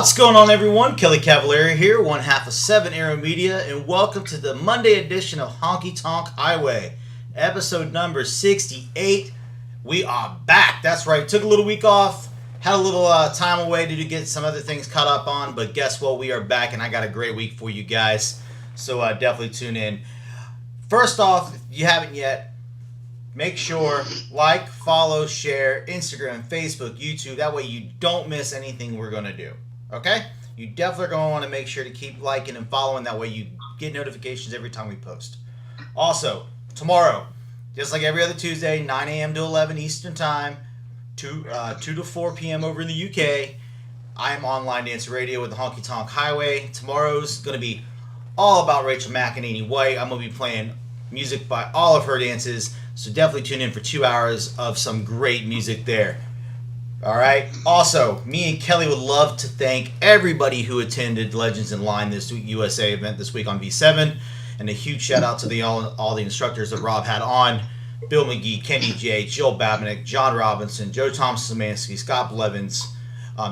What's going on, everyone? Kelly Cavallari here, one half of 7 Arrow Media, and welcome to the Monday edition of Honky Tonk Highway, episode number 68. We are back. That's right. Took a little week off, had a little time away to get some other things caught up on, but guess what? We are back, and I got a great week for you guys, so definitely tune in. First off, if you haven't yet, make sure, like, follow, share, Instagram, Facebook, YouTube. That way you don't miss anything we're going to do. Okay? You definitely are going to want to make sure to keep liking and following. That way you get notifications every time we post. Also, tomorrow, just like every other Tuesday, 9 a.m. to 11 Eastern Time, 2 to 4 p.m. over in the UK, I am on Line Dance Radio with the Honky Tonk Highway. Tomorrow's going to be all about Rachel McEnany White. I'm going to be playing music by all of her dances. So definitely tune in for 2 hours of some great music there. All right. Also, me and Kelly would love to thank everybody who attended Legends in Line this week, USA event this week on V7. And a huge shout out to all the instructors that Rob had on. Bill McGee, Kenny J, Jill Babinick, John Robinson, Joe Thomas-Szymanski, Scott Blevins,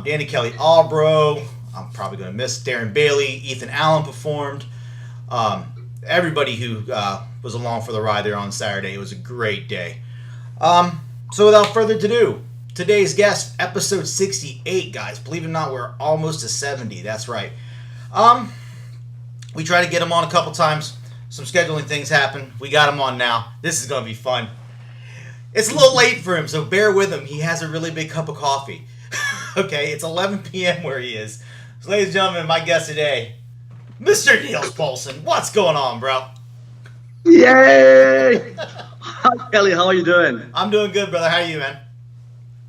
Danny Kelly Albro. I'm probably going to miss Darren Bailey. Ethan Allen performed. Everybody who was along for the ride there on Saturday. It was a great day. So without further ado, today's guest, episode 68, guys. Believe it or not, we're almost to 70. That's right. We tried to get him on a couple times. Some scheduling things happened. We got him on now. This is going to be fun. It's a little late for him, so bear with him. He has a really big cup of coffee. Okay, it's 11 p.m. where he is. So, ladies and gentlemen, my guest today, Mr. Niels Poulsen. What's going on, bro? Yay! Hi, Kelly. How are you doing? I'm doing good, brother. How are you, man?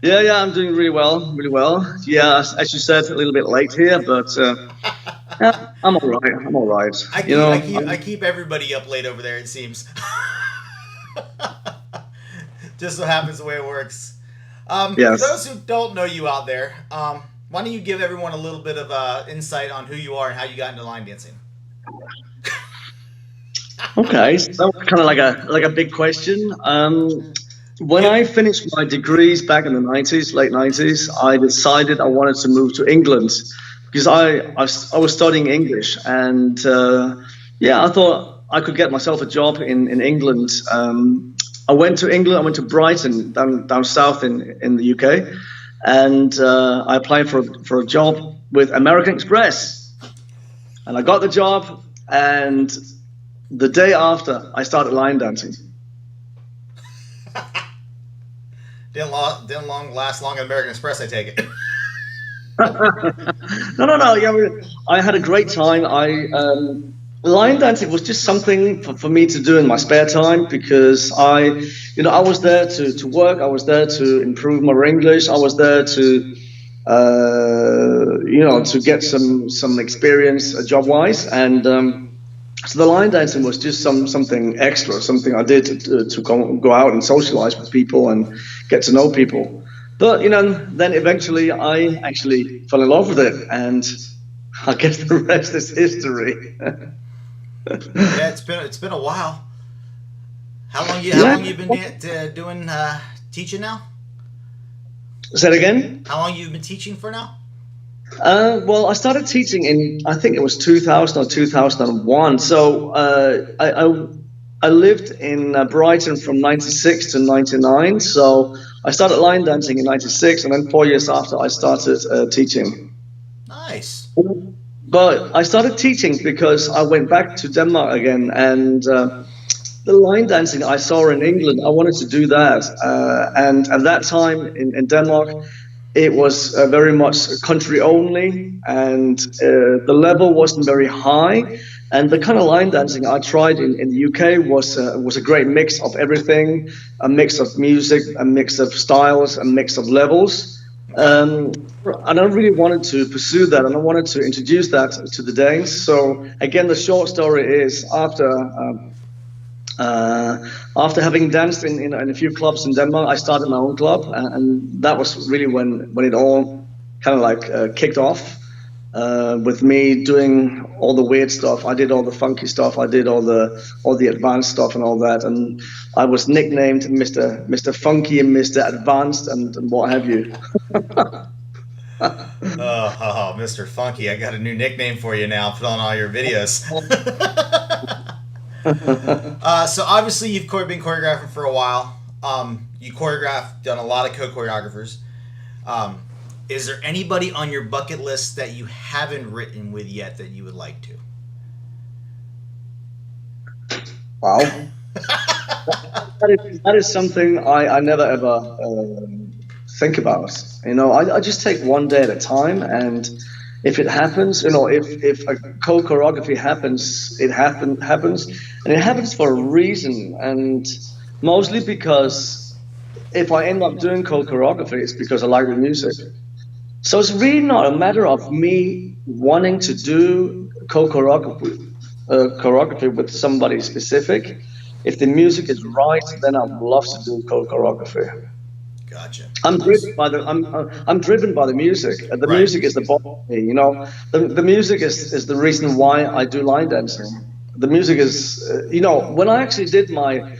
Yeah, I'm doing really well, really well. Yeah, as you said, a little bit late here, but yeah, I'm all right. I keep everybody up late over there, it seems. Just so happens the way it works. Yes. For those who don't know you out there, why don't you give everyone a little bit of insight on who you are and how you got into line dancing? Okay, so that was kind of like a big question. When I finished my degrees back in the 90s, late 90s, I decided I wanted to move to England because I was studying English, and I thought I could get myself a job in England. I went to England. I went to Brighton, down south in the UK, and I applied for a job with American Express, and I got the job. And the day after, I started line dancing. Didn't last long at American Express, I take it. No. Yeah, I had a great time. Line dancing was just something for me to do in my spare time because I was there to work. I was there to improve my English. I was there to to get some experience job wise, and so the line dancing was just something extra, something I did to go out and socialize with people and get to know people. But then eventually I actually fell in love with it, and I guess the rest is history. Yeah, it's been a while. How long you been doing teaching now? Say it again? How long you been teaching for now? Well, I started teaching in, I think it was 2000 or 2001. So I lived in Brighton from 96 to 99. So I started line dancing in 96, and then 4 years after I started teaching. Nice. But I started teaching because I went back to Denmark again, and the line dancing I saw in England, I wanted to do that. And at that time in Denmark, it was very much country only, and the level wasn't very high. And the kind of line dancing I tried in the UK was a great mix of everything, a mix of music, a mix of styles, a mix of levels. And I really wanted to pursue that, and I wanted to introduce that to the Danes. So again, the short story is after having danced in a few clubs in Denmark, I started my own club, and that was really when it all kind of kicked off. With me doing all the weird stuff. I did all the funky stuff. I did all the advanced stuff and all that. And I was nicknamed Mr. Funky and Mr. Advanced and what have you. Mr. Funky, I got a new nickname for you now. Put on all your videos. So obviously you've been choreographing for a while. You done a lot of co-choreographers. Is there anybody on your bucket list that you haven't written with yet that you would like to? Wow. That is something I never ever think about. I just take one day at a time, and if it happens, if a co-choreography happens, it happens, and it happens for a reason, and mostly because if I end up doing co-choreography, it's because I like the music. So it's really not a matter of me wanting to do choreography with somebody specific. If the music is right, then I'd love to do choreography. Gotcha. I'm Nice. driven by I'm driven by the music. The Right. music is the boss of me. The music is the reason why I do line dancing. The music is, when I actually did my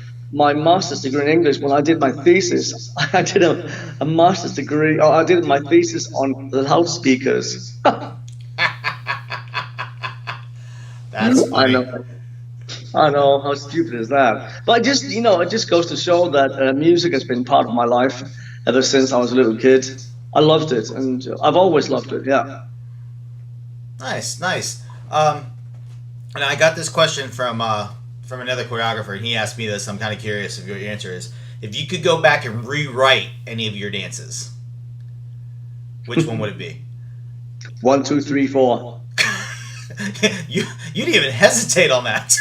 master's degree in English, when I did my thesis, I did a master's degree. Or I did my thesis on loudspeakers. That's funny. I know, how stupid is that? But it just goes to show that music has been part of my life ever since I was a little kid. I loved it, and I've always loved it. Yeah. Nice, nice. And I got this question from another choreographer, and he asked me this. I'm kind of curious of what your answer is. If you could go back and rewrite any of your dances, which one would it be? 1, 2, 3, 4. you didn't even hesitate on that.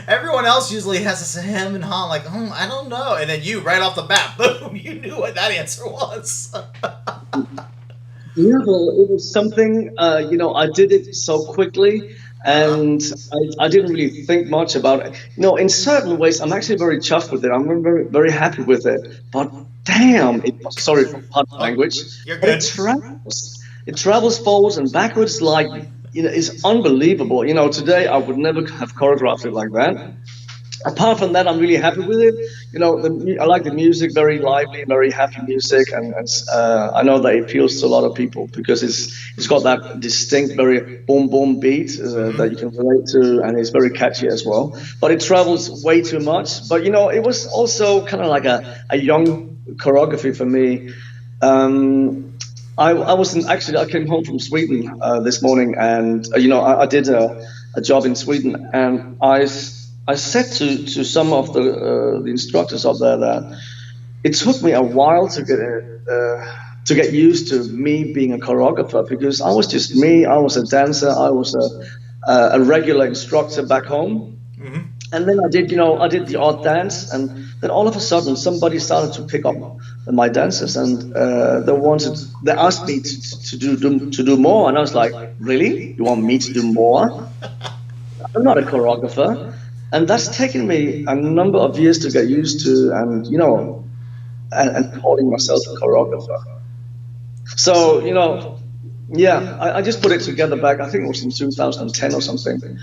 Everyone else usually has this hem and haw, like, I don't know, and then you right off the bat, boom, you knew what that answer was. Yeah, well, it was something. I did it so quickly, and I didn't really think much about it. In certain ways, I'm actually very chuffed with it. I'm very, very happy with it. But damn, sorry for bad language, You're but good. it travels. It travels forwards and backwards like, it's unbelievable. Today I would never have choreographed it like that. Apart from that, I'm really happy with it. I like the music, very lively, very happy music, and I know that it appeals to a lot of people because it's got that distinct, very boom boom beat that you can relate to, and it's very catchy as well. But it travels way too much. But it was also kind of like a young choreography for me. I came home from Sweden this morning, and I did a job in Sweden, and I said to some of the instructors up there that it took me a while to get used to me being a choreographer, because I was just me. I was a dancer. I was a regular instructor back home. Mm-hmm. And then I did the odd dance, and then all of a sudden somebody started to pick up my dances, and they asked me to do more, and I was like, really? You want me to do more? I'm not a choreographer, and that's taken me a number of years to get used to, and and calling myself a choreographer. So yeah, I just put it together back. I think it was in 2010 or something.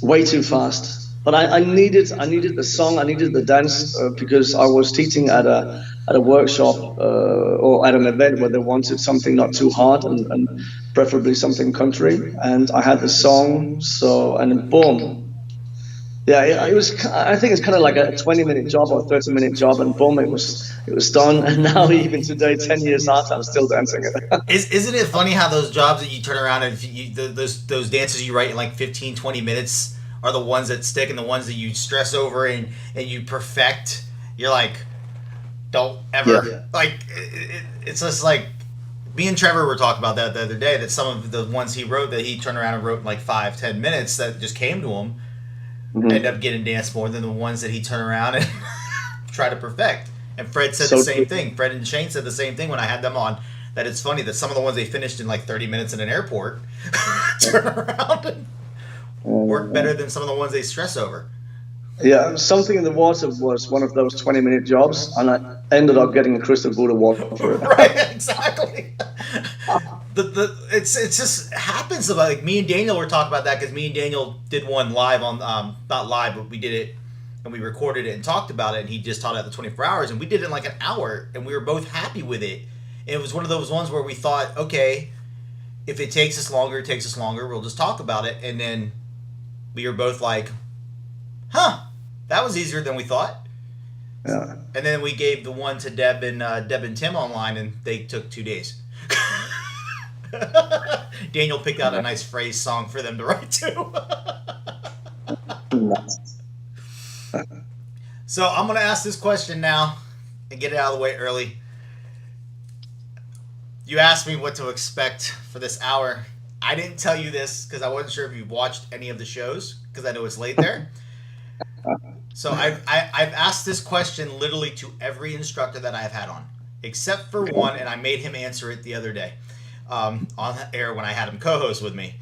Way too fast. But I needed the song, I needed the dance because I was teaching at a workshop or at an event where they wanted something not too hard and preferably something country. And I had the song, and then boom. Yeah, it was. I think it's kind of like a 20-minute job or a 30-minute job, and boom, it was done. And now, even today, 10 years after, I'm still dancing it. Isn't it funny how those jobs that you turn around and those dances you write in like 15, 20 minutes are the ones that stick, and the ones that you stress over and you perfect? You're like, don't ever it's just like me and Trevor were talking about that the other day, that some of the ones he wrote that he turned around and wrote in like 5-10 minutes that just came to him. Mm-hmm. End up getting danced more than the ones that he turned around and try to perfect. And Fred said So the same true. thing. Fred and Shane said the same thing when I had them on. That it's funny that some of the ones they finished in like 30 minutes in an airport turn around and work better than some of the ones they stress over. Yeah, Something in the Water was one of those 20-minute jobs, and I ended up getting a crystal ball of water for it. Right, exactly. It just happens about, like, me and Daniel were talking about that because me and Daniel did one live on not live, but we did it and we recorded it and talked about it, and he just taught it at the 24 hours, and we did it in like an hour, and we were both happy with it. And it was one of those ones where we thought, okay, if it takes us longer, it takes us longer. We'll just talk about it. And then we were both like, huh, that was easier than we thought. Yeah. And then we gave the one to Deb and Tim online, and they took 2 days. Daniel picked out a nice phrase song for them to write to. So I'm going to ask this question now and get it out of the way early. You asked me what to expect for this hour. I didn't tell you this because I wasn't sure if you've watched any of the shows because I know it's late there. So I've asked this question literally to every instructor that I've had on, except for one, and I made him answer it the other day on air when I had him co-host with me.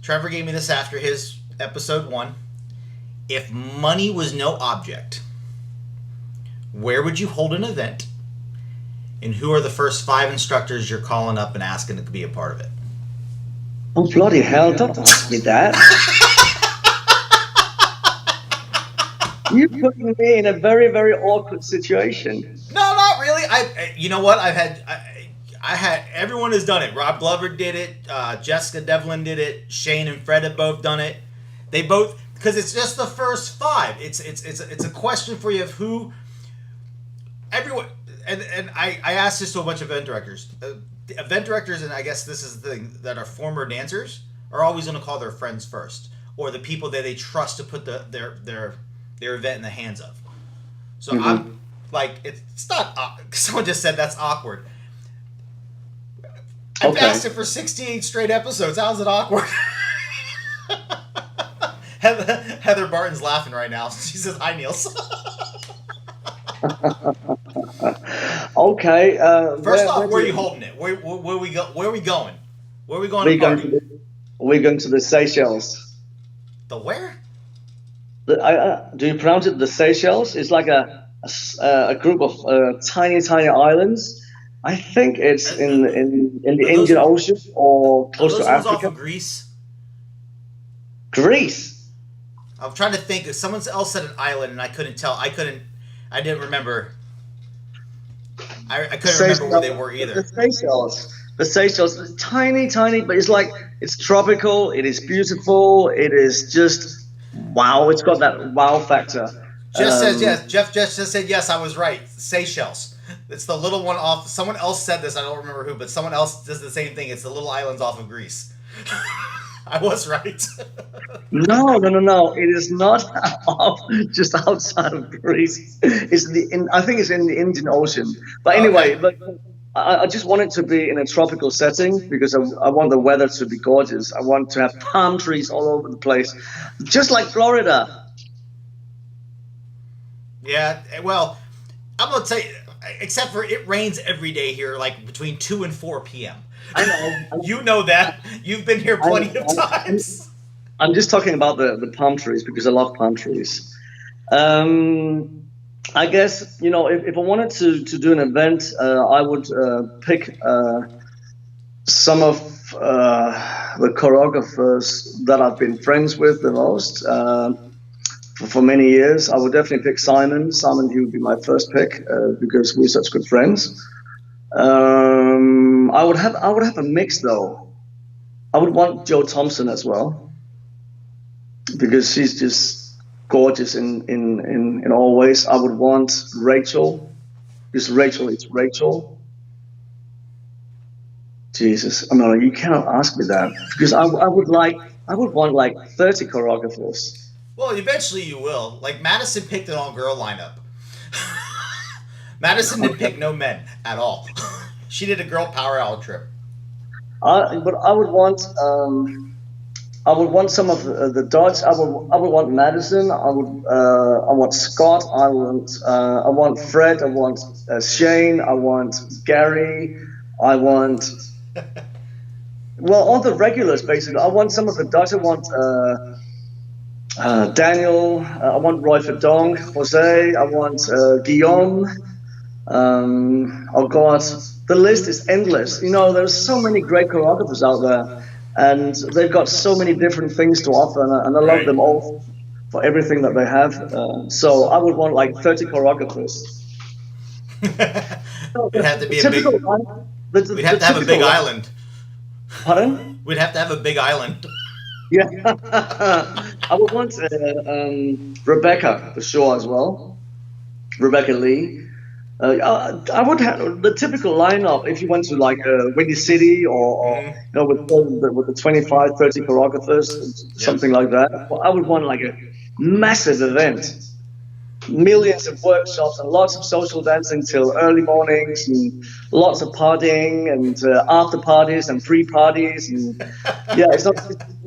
Trevor gave me this after his episode 1. If money was no object, where would you hold an event? And who are the first 5 instructors you're calling up and asking to be a part of it? Oh, bloody hell, don't ask me that. You're putting me in a very, very awkward situation. No, not really. You know what? I had everyone has done it. Rob Glover did it. Jessica Devlin did it. Shane and Fred have both done it. They both, because it's just the first 5. It's a question for you of who. Everyone, and I asked this to a bunch of event directors. Event directors, and I guess this is the thing, that are former dancers are always going to call their friends first, or the people that they trust to put their event in the hands of. So I'm like, it's not. Someone just said that's awkward. I've asked it for 68 straight episodes. How's it awkward? Heather Barton's laughing right now. She says, "Hi, Niels." Okay. First off, where are you holding it? Where we go? Where are we going? Where are we going? We're going to the Seychelles. The where? Do you pronounce it the Seychelles? It's like a group of tiny islands. I think it's in the Indian Ocean or close to Africa. Off of Greece. Greece. I'm trying to think. Someone else said an island, and I couldn't tell. I didn't remember. I couldn't remember where they were either. The Seychelles, tiny, but it's tropical. It is beautiful. It is just wow. It's got that wow factor. Jeff says yes. Jeff just said yes. I was right. Seychelles. It's the little one off. Someone else said this. I don't remember who, but someone else does the same thing. It's the little islands off of Greece. I was right. No. It is not just outside of Greece. I think it's in the Indian Ocean. But anyway, I just want it to be in a tropical setting because I want the weather to be gorgeous. I want to have palm trees all over the place, just like Florida. Yeah, well, I'm going to tell you, except for it rains every day here, like between 2 and 4 p.m. I know. You know that. You've been here plenty of times. I'm just talking about the palm trees because I love palm trees. I guess, if I wanted to do an event, I would pick some of the choreographers that I've been friends with the most for many years. I would definitely pick Simon. Simon, he would be my first pick because we're such good friends. I would have a mix though. I would want Jo Thompson as well because she's just gorgeous in all ways. I would want Rachel because Rachel is Rachel. Jesus, I mean, you cannot ask me that because I would want like 30 choreographers. Well, eventually you will. Like Madison picked an all-girl lineup. Madison didn't pick no men at all. She did a girl power hour trip. But I would want some of the Dutch. I would want Madison. I want Scott. I want Fred. I want Shane. I want Gary. I want all the regulars basically. I want some of the Dutch. I want Daniel. I want Roy Verdonk, Jose. I want Guillaume. Oh God, the list is endless. There's so many great choreographers out there, and they've got so many different things to offer, and I love them all. for everything that they have. So I would want like 30 choreographers. It'd have to be a big. Typical, We'd have to have a big island. Pardon? We'd have to have a big island. Yeah. I would want Rebecca for sure as well. Rebecca Lee. I would have the typical lineup if you went to like Windy City or you know, with the 25, 30 choreographers, something like that. I would want like a massive event. Millions of workshops and lots of social dancing till early mornings and lots of partying and after parties and free parties and yeah, it's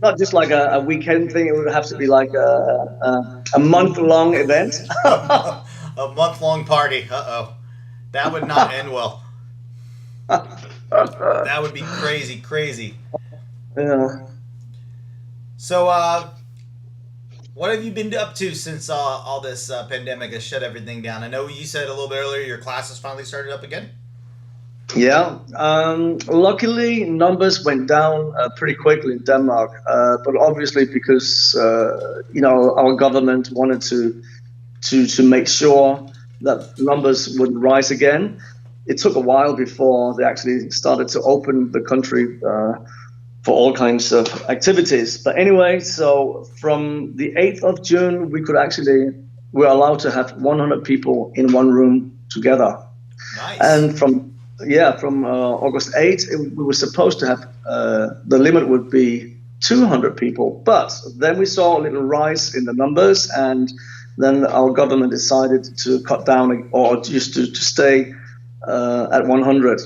not just like a weekend thing. It would have to be like a month-long event. A month-long party. That would not end well. That would be crazy. Yeah. So, what have you been up to since all this pandemic has shut everything down? I know you said a little bit earlier your classes finally started up again. Yeah. Luckily, numbers went down pretty quickly in Denmark, but obviously because you know, our government wanted to make sure that numbers would rise again. It took a while before they actually started to open the country for all kinds of activities. But anyway, so from the 8th of June, we're allowed to have 100 people in one room together. Nice. And from August 8th, we were supposed to have, the limit would be 200 people. But then we saw a little rise in the numbers, and then our government decided to cut down or just to stay at 100.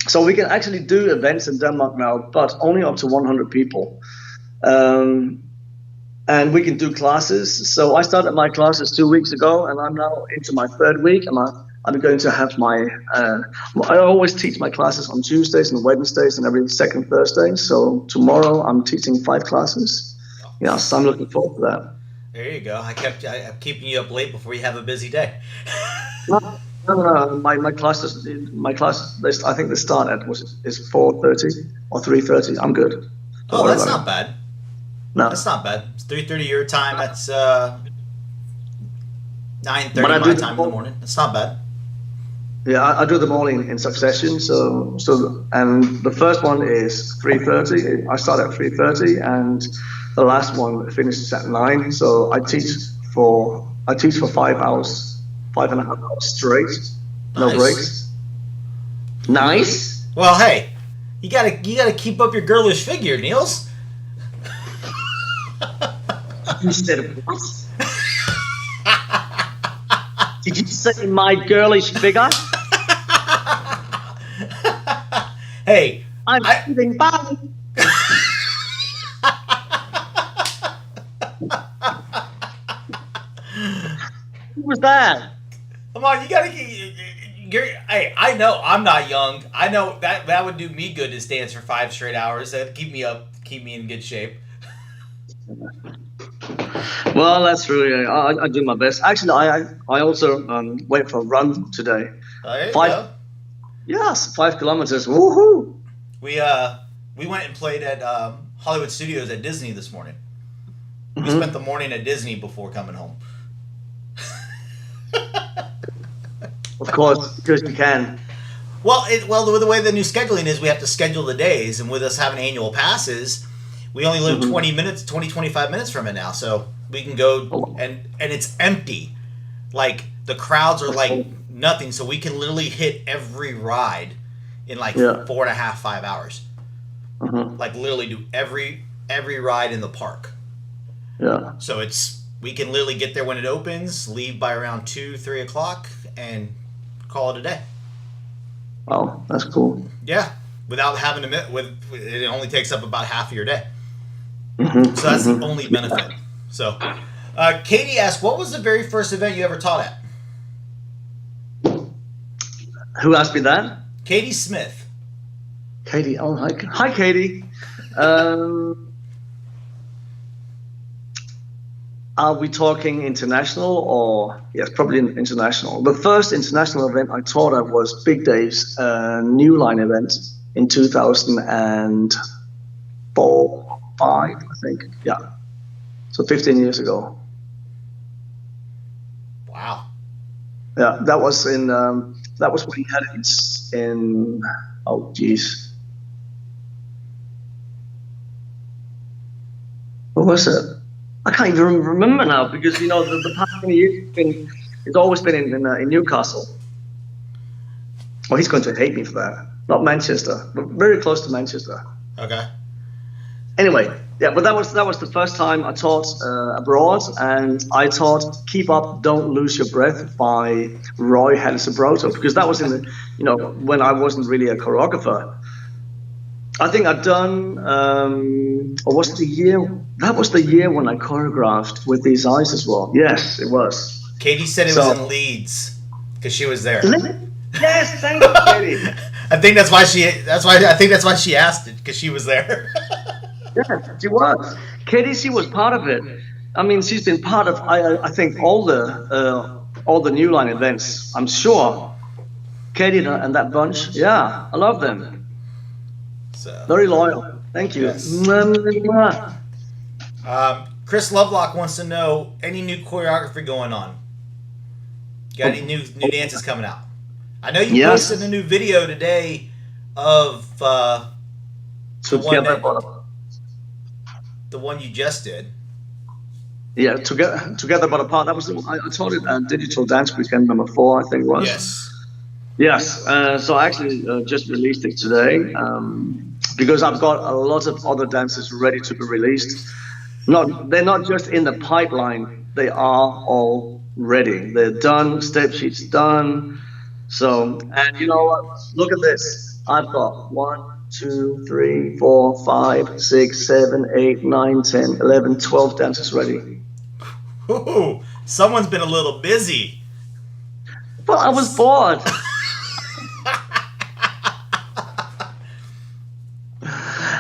So we can actually do events in Denmark now, but only up to 100 people. And we can do classes. So I started my classes 2 weeks ago, and I'm now into my third week. And I'm going to have I always teach my classes on Tuesdays and Wednesdays and every second Thursday. So tomorrow I'm teaching 5 classes. Yeah, so I'm looking forward to that. There you go. I'm keeping you up late before you have a busy day. No, my classes, I think the start at is 4:30 or 3:30. I'm good. Oh, that's not bad. No, that's not bad. It's 3:30 your time. That's 9:30 my time in the morning. That's not bad. Yeah, I do them all in succession. So and the first one is 3:30. I start at 3:30, and the last one finishes at 9. So I teach for 5 hours. 5.5 hours straight, no breaks. Nice. Well, hey, you gotta keep up your girlish figure, Niels. You said what? Did you say my girlish figure? Hey, I'm feeling bad. Who was that? Come on, you gotta keep. Hey, I know I'm not young. I know that would do me good to dance for 5 straight hours. That'd keep me up, keep me in good shape. Well, that's really. I do my best. Actually, I also went for a run today. There you go. Yes, 5 kilometers. Woohoo! We went and played at Hollywood Studios at Disney this morning. We spent the morning at Disney before coming home. Of course, because you can. Well, the way the new scheduling is, we have to schedule the days, and with us having annual passes, we only live 25 minutes from it now, so we can go, and it's empty. Like, the crowds are like nothing, so we can literally hit every ride in like 4.5, 5 hours. Like, literally do every ride in the park. Yeah. So we can literally get there when it opens, leave by around 2, 3 o'clock, and call it a day. Oh, that's cool. Yeah, without having to it only takes up about half of your day. So that's the only benefit. So, Katie asked, what was the very first event you ever taught at? Who asked me that? Katie Smith. Katie, oh hi Katie. Are we talking international or yes, probably international? The first international event I taught at was Big Dave's New Line event in 2004, 5, I think. Yeah. So 15 years ago. Wow. Yeah, that was when he had it in, oh geez. What was it? I can't even remember now because, you know, the past 20 years it's always been in Newcastle. Well, he's going to hate me for that. Not Manchester, but very close to Manchester. Okay. Anyway, yeah, but that was the first time I taught abroad, and I taught "Keep Up, Don't Lose Your Breath" by Roy Hadisabroto, because that was in the, you know, when I wasn't really a choreographer. I think I'd done, or was it the year? That was the year when I choreographed with these eyes as well. Yes, it was. Katie said it was in Leeds because she was there. Yes, thank you, Katie. I think that's why she asked it, because she was there. Yeah, she was. Katie, she was part of it. I mean, she's been part of, I think, all the New Line events. I'm sure. Katie and that bunch. Yeah, I love them. So, very loyal. Thank you. Yes. Chris Lovelock wants to know, any new choreography going on? Got any new dances coming out? I know you posted a new video today of the one you just did. Yeah, together but apart. That was I taught it at Digital Dance Weekend #4, I think it was. Yes. So I actually just released it today because I've got a lot of other dances ready to be released. They're not just in the pipeline. They are all ready. They're done. Step sheets done. So, and you know what? Look at this. I've got 1, 2, 3, 4, 5, 6, 7, 8, 9, 10, 11, 12 dances ready. Ooh, someone's been a little busy. Well, I was bored.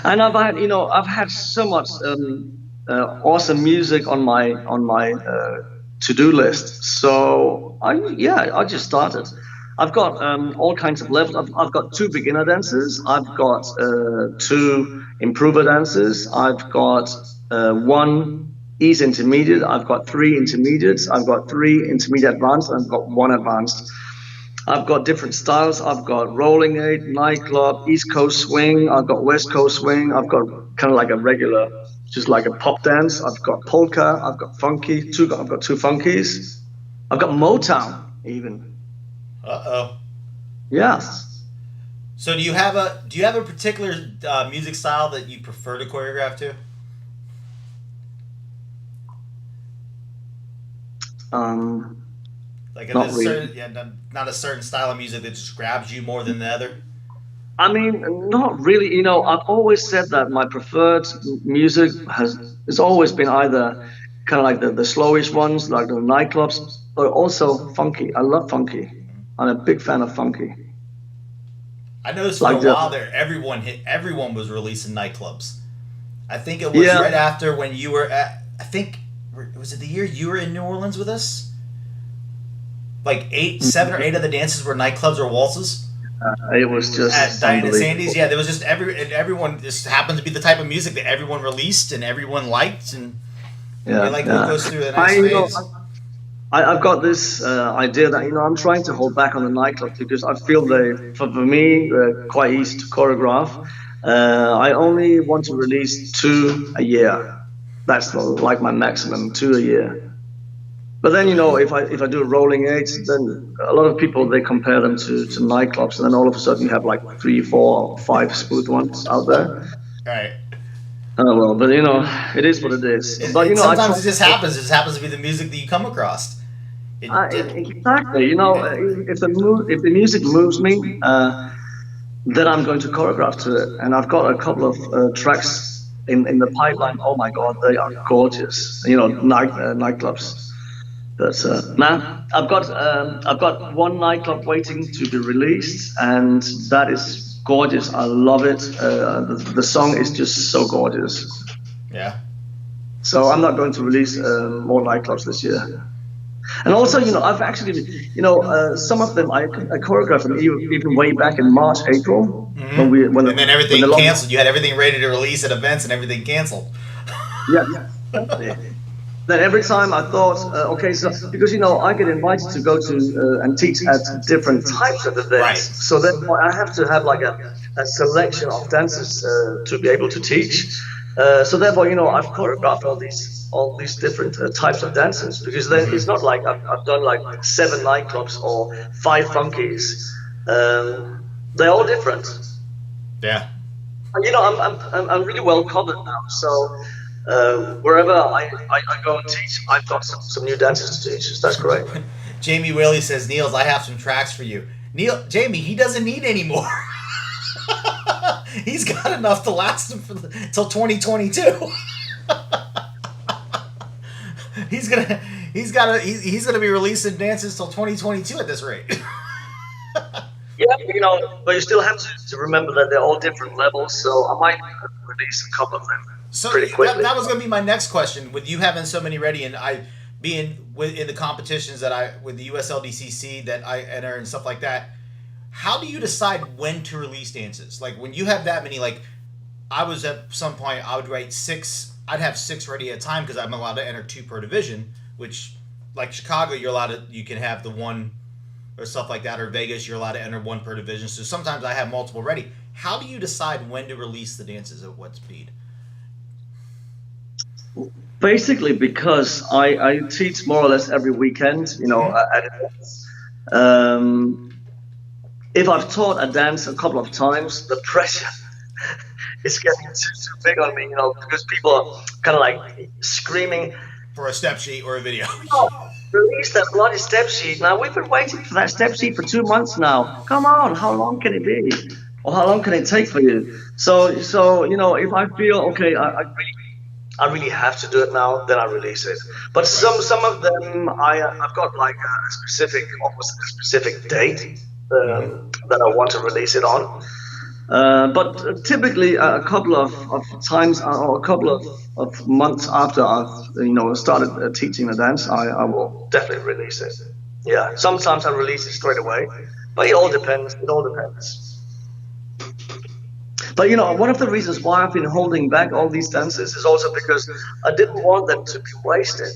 And I've had so much awesome music on my to-do list. So I just started. I've got all kinds of levels. I've got 2 beginner dances. I've got 2 improver dances. I've got 1 easy intermediate. I've got 3 intermediates. I've got 3 intermediate advanced. And I've got 1 advanced. I've got different styles. I've got rolling 8, nightclub, East Coast swing. I've got West Coast swing. I've got kind of like a regular, just like a pop dance. I've got polka. I've got funky. I've got 2 funkies. I've got Motown even. Uh-oh. Yes. So do you have a particular music style that you prefer to choreograph to? Like not a certain style of music that just grabs you more than the other? I mean, not really. You know, I've always said that my preferred music has always been either kind of like the slowish ones, like the nightclubs, but also funky. I love funky. I'm a big fan of funky. I noticed for a while there, everyone was releasing nightclubs. I think it was right after when you were at, was it the year you were in New Orleans with us? Like 7 or 8 of the dances were nightclubs or waltzes. It was just at Diana Sandy's. Yeah, there was just everyone. This happened to be the type of music that everyone released and everyone liked, and who goes through the nice phase. I've got this idea that I'm trying to hold back on the nightclubs because I feel for me they're quite easy to choreograph. I only want to release 2 a year. That's like my maximum, 2 a year. But then if I do rolling 8s, then a lot of people they compare them to nightclubs, and then all of a sudden you have like 3, 4, 5 smooth ones out there. Right. Oh well, but it is what it is. But sometimes it just happens. It just happens to be the music that you come across. Exactly. If the music moves me, then I'm going to choreograph to it. And I've got a couple of tracks in the pipeline. Oh my God, they are gorgeous. Nightclubs. But I've got 1 nightclub waiting to be released, and that is gorgeous. I love it. The song is just so gorgeous. Yeah. So I'm not going to release more nightclubs this year. And also, I've actually, some of them I choreographed them even way back in March, April. Mm-hmm. And then everything canceled. You had everything ready to release at events, and everything canceled. Yeah. then every time I thought, okay, so because I get invited to go to and teach at different types of events, Right. so therefore I have to have like a selection of dances to be able to teach. So therefore, I've choreographed all these different types of dances, because then it's not like I've done like 7 nightclubs or 5 funkies. They're all different. Yeah. I'm really well covered now. So wherever I go and teach, I've got some new dances to teach. That's great. Jamie Whaley says, Niels, I have some tracks for you. Jamie, he doesn't need any more. He's got enough to last him till 2022. He's gonna be releasing dances till 2022 at this rate. Yeah, but you still have to remember that they're all different levels. So I might release a couple of them pretty quickly. That was gonna be my next question. With you having so many ready, and I being in the competitions with the USLDCC that I enter and stuff like that. How do you decide when to release dances? Like when you have that many, like I was at some point, I would write 6. I'd have 6 ready at a time because I'm allowed to enter 2 per division. Which, like Chicago, you can have the 1 or stuff like that, or Vegas, you're allowed to enter 1 per division. So sometimes I have multiple ready. How do you decide when to release the dances at what speed? Basically, because I teach more or less every weekend, at events. If I've taught a dance a couple of times, the pressure is getting too big on me, because people are kind of like screaming for a step sheet or a video. Oh, release that bloody step sheet. Now, we've been waiting for that step sheet for 2 months now. Come on, how long can it be? Or how long can it take for you? So if I feel, okay, I really have to do it now, then I release it. But some of them, I've got like almost a specific date that I want to release it on. But typically, a couple of times or a couple of months after I've started teaching the dance, I will definitely release it. Yeah, sometimes I release it straight away, but it all depends. But one of the reasons why I've been holding back all these dances is also because I didn't want them to be wasted.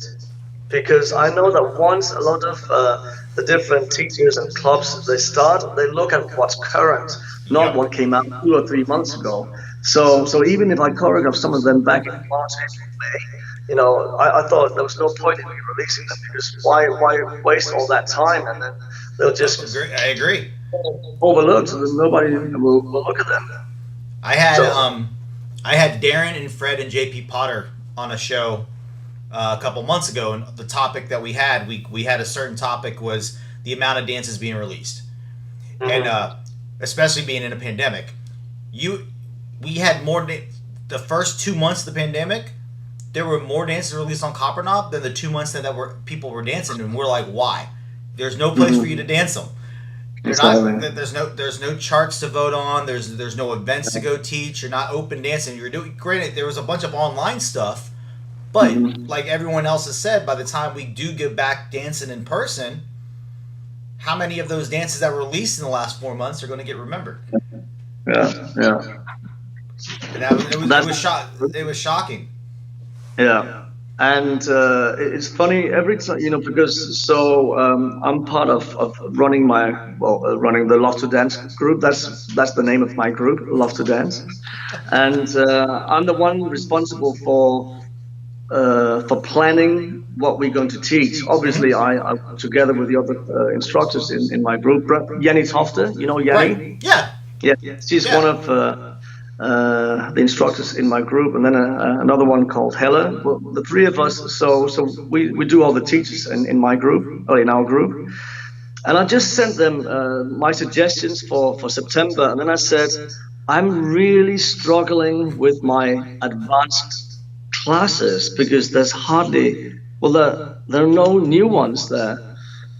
Because I know that once a lot of the different teachers and clubs they look at what's current, not what came out 2 or 3 months ago. So even if I choreograph some of them back in March, April, May, I thought there was no point in me releasing them, because why waste all that time, and then they'll just I agree. Overlooked, and nobody will look at them. I had Darren and Fred and JP Potter on a show a couple months ago, and the topic that we had a certain topic was the amount of dances being released, and especially being in a pandemic, we had more. The first 2 months of the pandemic, there were more dances released on Copper Knob than the 2 months that people were dancing, and we're like, why? There's no place for you to dance them. There's no charts to vote on. There's no events to go teach. You're not open dancing. Granted, there was a bunch of online stuff, but like everyone else has said, by the time we do get back dancing in person, how many of those dances that were released in the last 4 months are going to get remembered? Yeah. And it was shocking. Yeah. And it's funny every time, because I'm part of running running the Love to Dance group. That's the name of my group, Love to Dance, and I'm the one responsible for planning what we're going to teach. Obviously, I together with the other instructors in my group, Jenny Tofte, Jenny? Right. Yeah. She's one of the instructors in my group, and then another one called Hella. Well, the 3 of us, so we do all the teachers in my group, or in our group. And I just sent them my suggestions for September, and then I said, I'm really struggling with my advanced classes because there's there are no new ones there.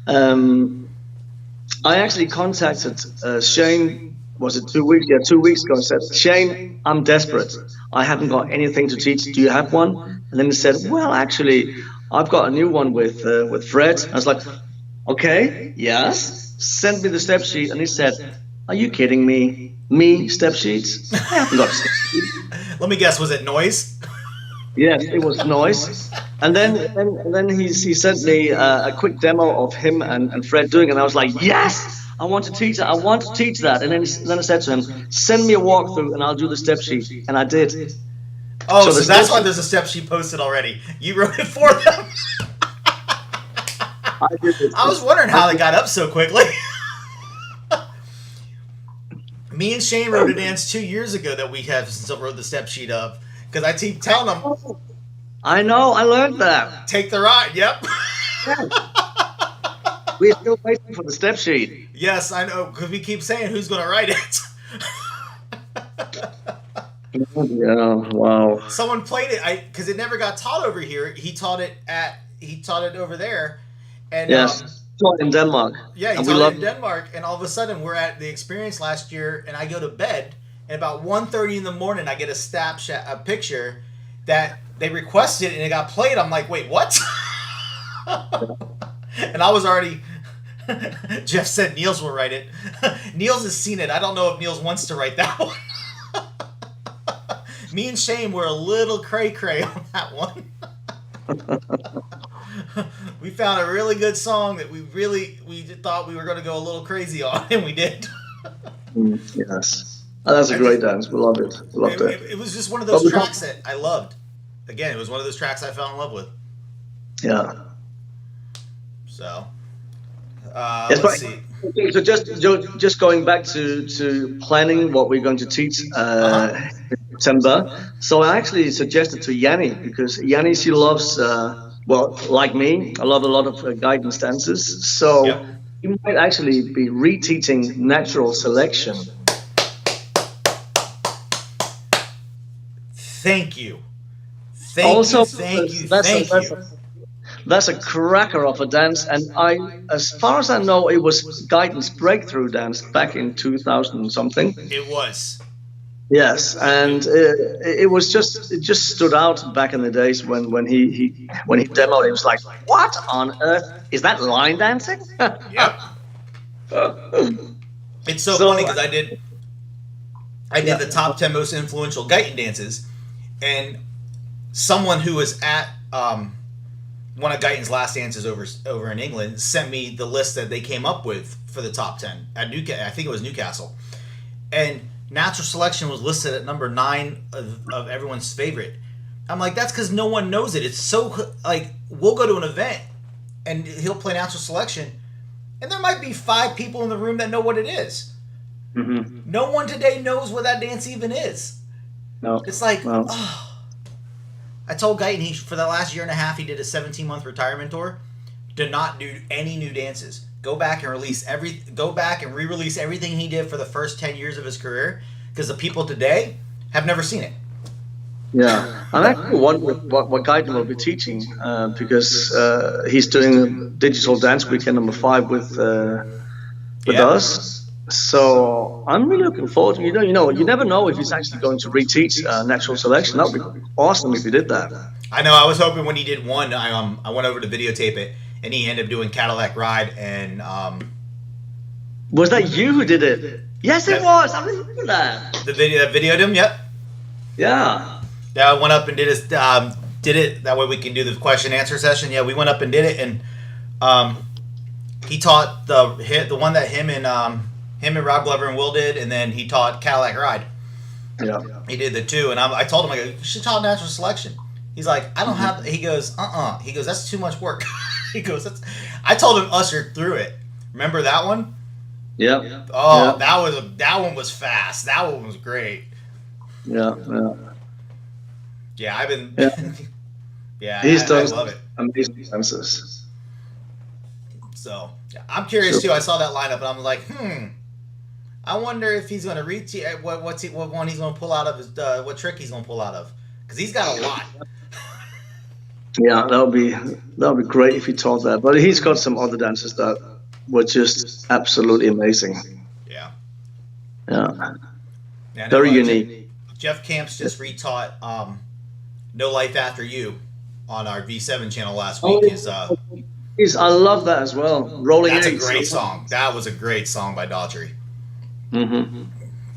I actually contacted Shane. Was it 2 weeks? Yeah, 2 weeks ago. I said, Shane, I'm desperate. I haven't got anything to teach. Do you have one? And then he said, well, actually, I've got a new one with Fred. I was like, okay, yes. Send me the step sheet. And he said, are you kidding me? Me, step sheets? I haven't got a step sheet. Let me guess, was it noise? Yes, it was noise. And then he sent me a quick demo of him and Fred doing it. And I was like, yes, I want to teach that. I want to teach that. And then I said to him, send me a walkthrough and I'll do the step sheet. And I did. Oh, So so the that's step why sheet, there's a step sheet posted already. You wrote it for them. I did it. I was wondering how they got up so quickly. Me and Shane wrote a dance 2 years ago that we wrote the step sheet of, because I keep telling them, I know, I learned that. take the ride. Yep. We're still waiting for the step sheet. Yes, I know, because we keep saying who's going to write it. Yeah, wow. Someone played it, because it never got taught over here. He taught it over there, and Yes. Taught in Denmark. yeah, he And we taught it love in Denmark. And all of a sudden, we're at the experience last year, and I go to bed, and about 1:30 in the morning, I get a picture that they requested, and it got played. I'm like, wait, what? And I was already. Jeff said Niels will write it. Niels has seen it. I don't know if Niels wants to write that one. Me and Shane were a little cray-cray on that one. We found a really good song that we thought we were going to go a little crazy on, and we did. Yes. Oh, that's a great dance. We love it. We loved it. It was just one of those tracks that I loved. Again, it was one of those tracks I fell in love with. Yeah. So, Yes, let's see. So just going back to planning what we're going to teach in September. So I actually suggested to Yanni, because Yanni, she loves, well, like me, I love a lot of guidance dances. So you might actually be reteaching natural selection. Thank you. Thank you. That's a cracker of a dance, and as far as I know, it was guidance breakthrough dance back in 2000 something. It was. Yes, and it just stood out back in the days when he demoed. It was like, what on earth is that line dancing? Yep. It's so funny because I did the top 10 most influential Guyton dances, and someone who was at one of Guyton's last dances over in England sent me the list that they came up with for the top 10 at Newcastle. I think it was Newcastle, and natural selection was listed at number 9 of everyone's favorite. I'm like, that's because no one knows it. It's so, like, we'll go to an event and he'll play natural selection, and there might be 5 people in the room that know what it is. Mm-hmm. No one today knows what that dance even is. No. It's like, I told Guyton for the last year and a half he did a 17-month retirement tour. Do not do any new dances. Go back and re-release everything he did for the first 10 years of his career, because the people today have never seen it. Yeah, I'm actually wondering what Guyton will be teaching, because he's doing Digital Dance Weekend number 5 with us. So I'm really looking forward to you never know if he's actually going to reteach natural selection. That would be awesome if he did that. I know. I was hoping when he did one, I went over to videotape it, and he ended up doing Cadillac Ride. And was that you who did it? Yes, it was. I remember that. The video that videoed him. Yep. Yeah. Yeah, I went up and did it. That way we can do the question answer session. Yeah, we went up and did it, and he taught the one that him and Rob Glover and Will did, and then he taught Cadillac Ride. Yeah. He did the 2, and I told him, I go, you should taught natural selection. He's like, I don't have. He goes, He goes, that's too much work. He goes, I told him usher through it. Remember that one? Yeah. Oh, yeah. That one was fast. That one was great. Yeah. Yeah. Yeah, I've been. Yeah, He's I love it. Amazing dances. So yeah, I'm curious too. I saw that lineup, and I'm like, I wonder if he's going to reach what one he's going to pull out of his what trick he's going to pull out of, because he's got a lot. Yeah, that would be great if he taught that. But he's got some other dances that were just absolutely amazing. Yeah. Yeah. Very unique. Jeff Camps just retaught No Life After You on our V7 channel last week. I love that as well. Rolling. That's a great song. That was a great song by Daughtry. Mm-hmm.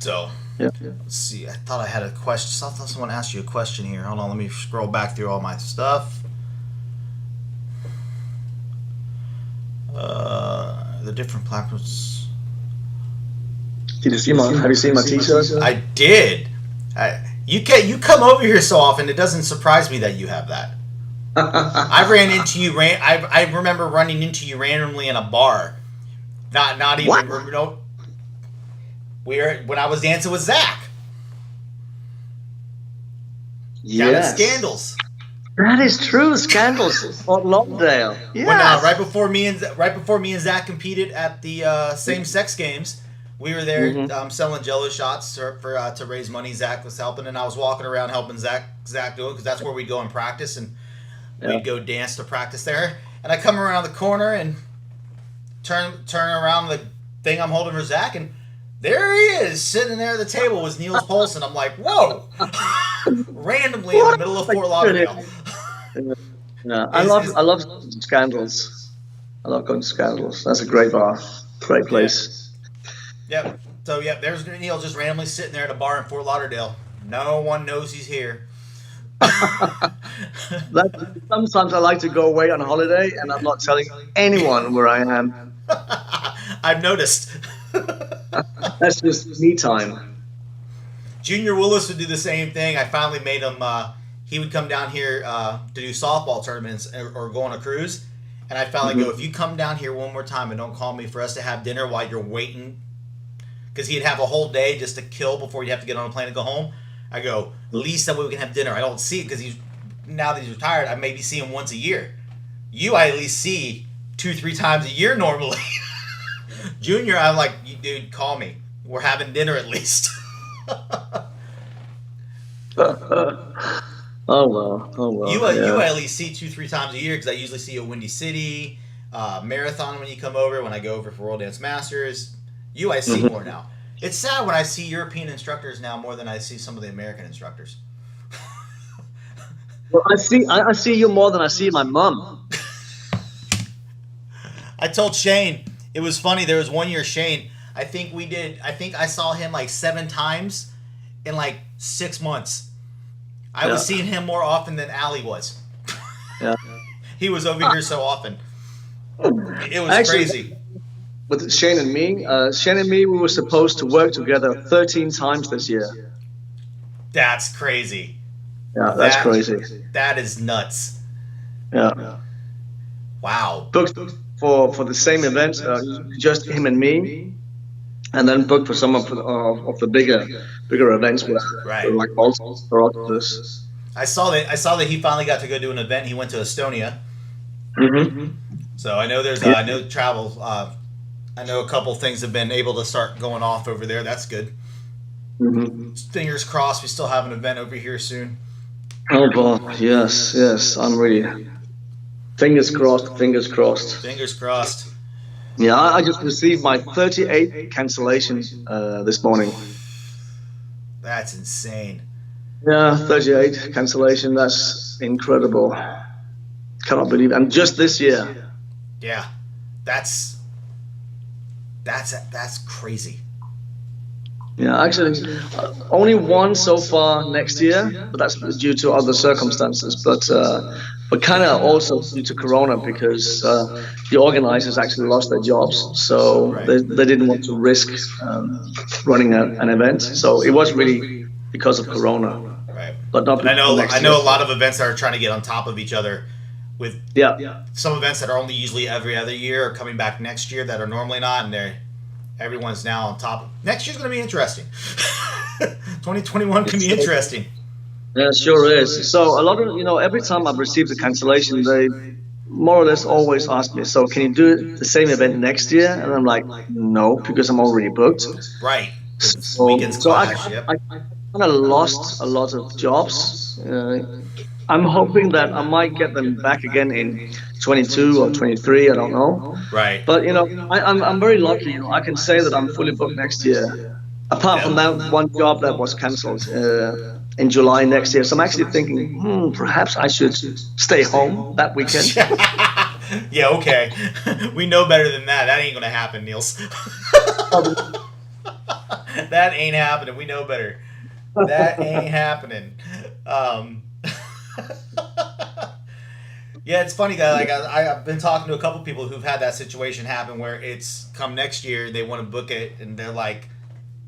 So Yeah. Let's see. I thought I had a question. I thought someone asked you a question here. Hold on. Let me scroll back through all my stuff. The different platforms. Have you seen my t-shirt? I did. You come over here so often. It doesn't surprise me that you have that. I ran into you. I remember running into you randomly in a bar. Not even. What? No. When I was dancing with Zach. Down at Yes. Scandals. That is true. Scandals on Longdale. Yes. When right before me and Zach competed at the same-sex games, we were there selling Jello shots for to raise money. Zach was helping, and I was walking around helping Zach do it because that's where we'd go and practice, and we'd go dance to practice there. And I come around the corner and turn around the thing I'm holding for Zach, and there he is sitting there at the table with Niels Poulsen. I'm like, whoa! Randomly in the middle of Fort Lauderdale. Yeah, I love Scandals. I love going to Scandals. That's a great bar, great place. Yep. So there's Neil just randomly sitting there at a bar in Fort Lauderdale. No one knows he's here. Sometimes I like to go away on holiday and I'm not telling anyone where I am. I've noticed. That's just me time. Junior Willis would do the same thing. I finally made him. He would come down here to do softball tournaments or go on a cruise. And I finally go, if you come down here one more time and don't call me for us to have dinner while you're waiting, because he'd have a whole day just to kill before you have to get on a plane and go home. I go, at least that way we can have dinner. I don't see it because now that he's retired, I maybe see him once a year. You, I at least see 2-3 times a year normally. Junior, I'm like, dude, call me. We're having dinner at least. Oh well. You at least see 2-3 times a year because I usually see you at Windy City, Marathon when you come over, when I go over for World Dance Masters. I see more now. It's sad when I see European instructors now more than I see some of the American instructors. Well, I see you more than I see my mom. I told Shane, it was funny, there was one year Shane, I think I saw him like 7 times in like 6 months. I was seeing him more often than Allie was. Yeah. He was over here so often. It was Actually, crazy. With Shane and me, we were supposed to work together 13 times this year. That's crazy. Yeah, that's crazy. That is nuts. Yeah. Wow. Booked for the same event, just him and me, and then booked for some of the bigger events where like Poulsen or others. I saw that he finally got to go do an event. He went to Estonia. So I know I know travel. I know a couple things have been able to start going off over there. That's good. Fingers crossed we still have an event over here soon. Oh, Bob. Yes. I'm really... Fingers crossed. Fingers crossed. Yeah, I just received my 38th cancellation this morning. That's insane. Yeah, 38 cancellation. That's incredible. Cannot believe it. And just this year. Yeah. That's crazy. Yeah, actually, only one so far next year, but that's due to other circumstances. But kind of also due to Corona because the organizers actually lost their jobs, so they didn't want to risk running an event. So it was really because of Corona. Right. But not. And I know a lot of events that are trying to get on top of each other. With some events that are only usually every other year are coming back next year that are normally not, and everyone's now on top. Next year's going to be interesting. 2021 can be interesting. Yeah, it sure is. So a lot of, every time I've received a cancellation, they more or less always ask me, so can you do the same event next year? And I'm like, no, because I'm already booked. Right. So I kind of lost a lot of jobs. I'm hoping that I might get them back again in 22 or 23. I don't know. Right. But I'm very lucky. I can say that I'm fully booked next year. Apart from that one job that was cancelled in July next year, so I'm actually thinking, perhaps I should stay home that weekend. Yeah. Okay. We know better than that. That ain't gonna happen, Niels. That ain't happening. We know better. That ain't happening. Um, yeah, it's funny, guy. Like I've been talking to a couple people who've had that situation happen where it's come next year, they want to book it, and they're like,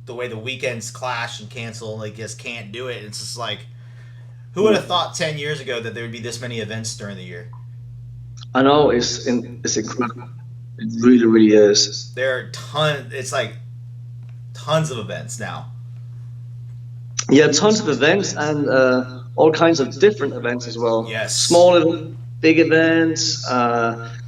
the way the weekends clash and cancel, they just can't do it. It's just like, who would have thought 10 years ago that there would be this many events during the year? I know it's incredible. It really, really is. There are tons. It's like tons of events now. Yeah, tons of events and all kinds of different events as well. Yes. Small events, big events,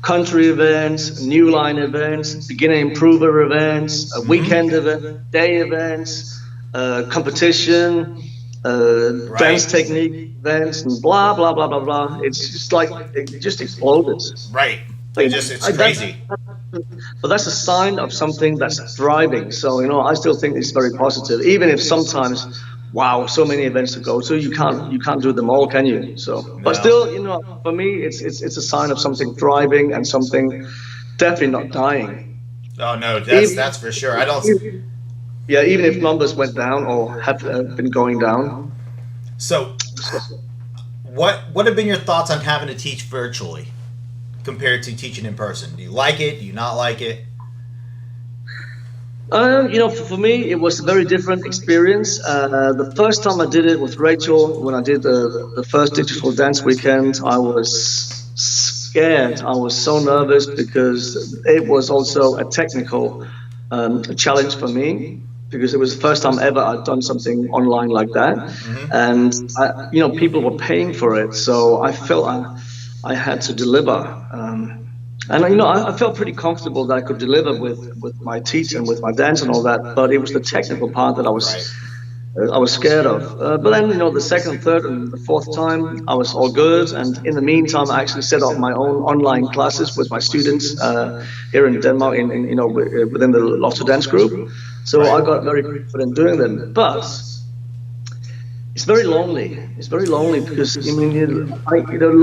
country events, new line events, beginner improver events, weekend event, day events, competition, dance technique events, and blah blah blah blah blah. It's just like it just exploded. Right. It's crazy. But that's a sign of something that's thriving. So I still think it's very positive, even if sometimes, wow, so many events to go to, you can't do them all, can you? So, but still, for me, it's a sign of something thriving and something definitely not dying. Oh no, that's for sure. I don't. Yeah, even if numbers went down or have been going down. So, what have been your thoughts on having to teach virtually compared to teaching in person? Do you like it? Do you not like it? For me, it was a very different experience. The first time I did it with Rachel, when I did the first digital dance weekend, I was scared. I was so nervous because it was also a technical challenge for me, because it was the first time ever I'd done something online like that. Mm-hmm. And people were paying for it, so I felt I had to deliver. And I felt pretty comfortable that I could deliver with my teach and with my dance and all that, but it was the technical part that I was scared of. But then the second, third, and the fourth time I was all good. And in the meantime, I actually set up my own online classes with my students here in Denmark, within the Lotto Dance group. So I got very confident doing them, but it's very lonely. It's very lonely because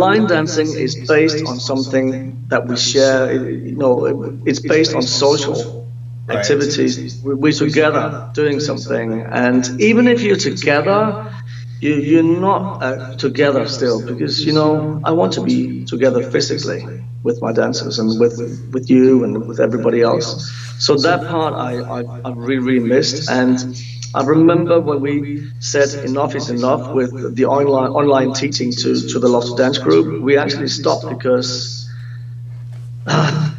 line dancing is based on something that we share. It's based on social activities. We're together doing something, and even if you're together, you're not together still, because I want to be together physically with my dancers and with you and with everybody else. So that part I really missed. And I remember when we said enough is enough with the online teaching to the Lotto Dance group, we actually stopped because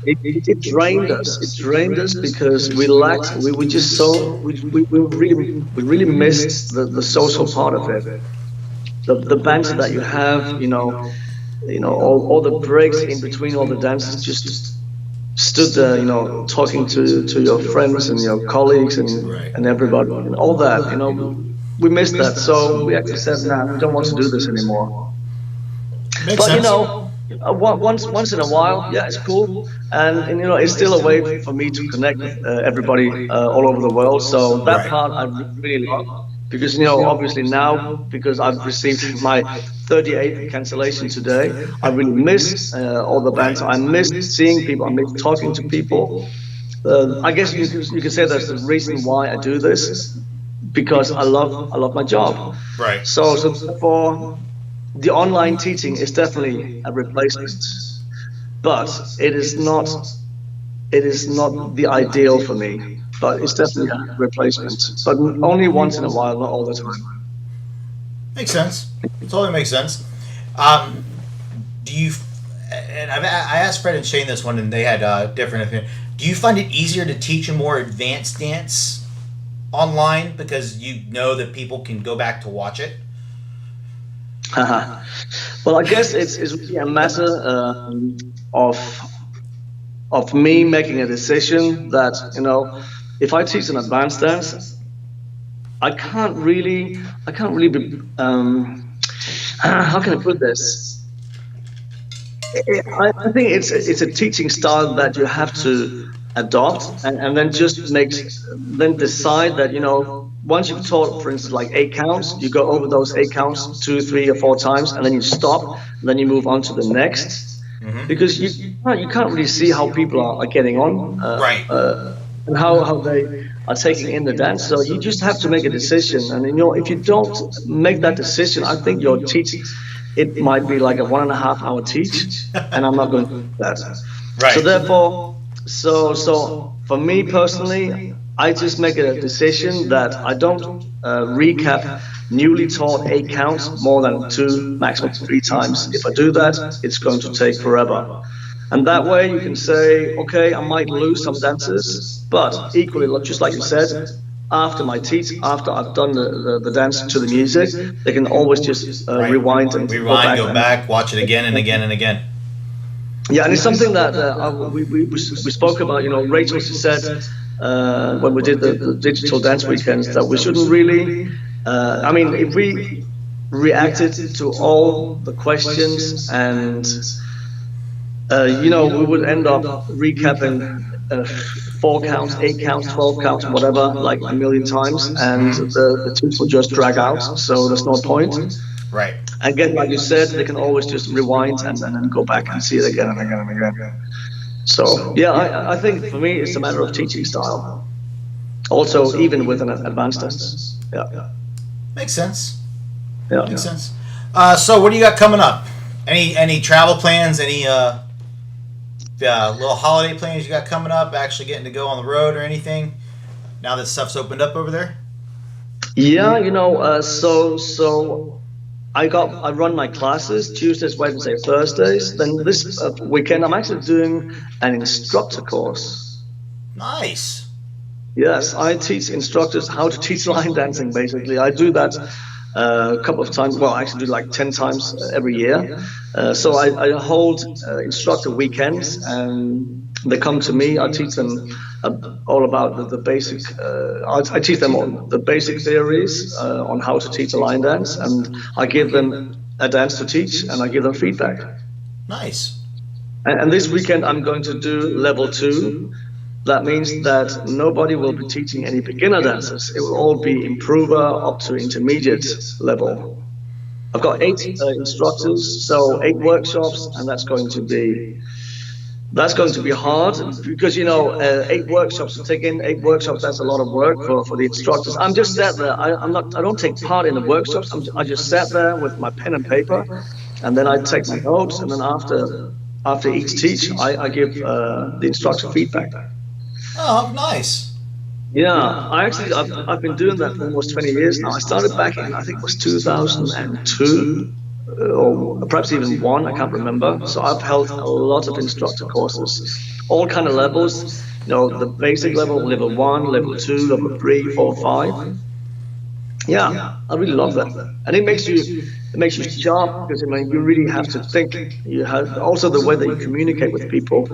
it drained us. It drained us because we lacked. We really missed the social part of it. The banter that you have, all the breaks in between all the dances, just stood there, talking to your friends and your colleagues and everybody and all that, we missed that. So we actually said, nah, we don't want to do this anymore. Makes sense. Once in a while, yeah, it's cool, and it's still a way for me to connect with everybody all over the world. So that part I really love. Because obviously now, because I've received my 38th cancellation today, I really miss all the bands. I miss seeing people. I miss talking to people. I guess you can say that's the reason why I do this, because I love my job. Right. So for the online teaching is definitely a replacement, but it is not the ideal for me. But it's definitely a replacement. But only once in a while, not all the time. Makes sense. Totally makes sense. Do you? And I asked Fred and Shane this one, and they had different opinions. Do you find it easier to teach a more advanced dance online because you know that people can go back to watch it? Well, I guess it's really a matter of me making a decision that if I teach an advanced dance, I can't really be, how can I put this? I think it's a teaching style that you have to adopt and then then decide that, once you've taught, for instance, like 8 counts, you go over those 8 counts 2, 3, or 4 times, and then you stop, and then you move on to the next. Mm-hmm. Because you can't really see how people are getting on. and how they are taking in the dance. So you just have to make a decision. And if you don't make that decision, I think your teach, it might be like a 1.5 hour teach, and I'm not going to do that. So Right. therefore, so for me personally, I just make a decision that I don't recap newly taught 8 counts more than 2, maximum 3 times. If I do that, it's going to take forever. And that way you can say, okay, I might lose some dancers, but equally, just like you said, after my teach, after I've done the dance to the music, they can always just Right. rewind and Go back, watch it again and again and again. Yeah, and it's something that we spoke about. Rachel said when we did the digital dance weekends that we shouldn't really. I mean, if we reacted to all the questions and we would end up recapping 4 counts, 8 counts, 12 counts, whatever, like a million times, and the teams will just drag out. So there's no point. Right. Again, like you said, they can always just rewind and then go back and see it again and again and again. So yeah, I think for me it's a matter of teaching style. Also, even with an advanced dance. Yeah. Makes sense. Yeah. Makes sense. So what do you got coming up? Any travel plans? Any little holiday plans you got coming up? Actually getting to go on the road or anything? Now that stuff's opened up over there. Yeah, so I run my classes Tuesdays, Wednesdays, Thursdays. Then this weekend I'm actually doing an instructor course. Nice. Yes, I teach instructors how to teach line dancing. Basically, I do that a couple of times. Well, I actually do like 10 times every year. So I hold instructor weekends, and they come to me. I teach them all about the basic. I teach them all the basic theories on how to teach a line dance, and I give them a dance to teach, and I give them feedback. Nice. And this weekend I'm going to do level 2. That means that nobody will be teaching any beginner dancers. It will all be improver up to intermediate level. I've got 8 instructors, so 8 workshops, and that's going to be hard because 8 workshops to take in 8 workshops. That's a lot of work for the instructors. I'm just sat there. I don't take part in the workshops. I just sat there with my pen and paper, and then I take my notes, and then after each teach, I give the instructor feedback. Oh, nice. Yeah, I've been doing that for almost 20 years now. I started back in, I think it was 2002, or perhaps even 1, I can't remember. So I've held a lot of instructor courses, all kind of levels. The basic level, level 1, level 2, level 3, 4, 5. Yeah, I really love that, and it makes you sharp because you really have to think. You have also the way that you communicate with people,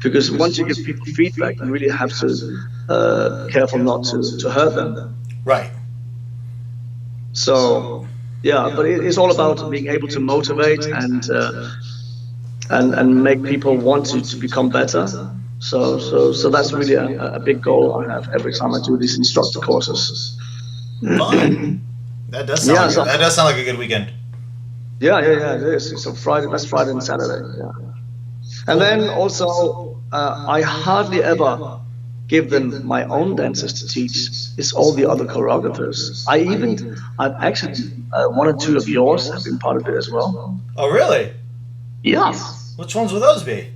because once you give people feedback, you really have to be careful not to hurt them. Right. So yeah, but it's all about being able to motivate and make people want to become better. So that's really a big goal I have every time I do these instructor courses. Fun. That does sound that does sound like a good weekend. Yeah, it is. So that's Friday and Saturday. Yeah. And then also, I hardly ever give them my own dancers to teach. It's all the other choreographers. I've actually, 1 or 2 of yours have been part of it as well. Oh, really? Yes. Which ones will those be?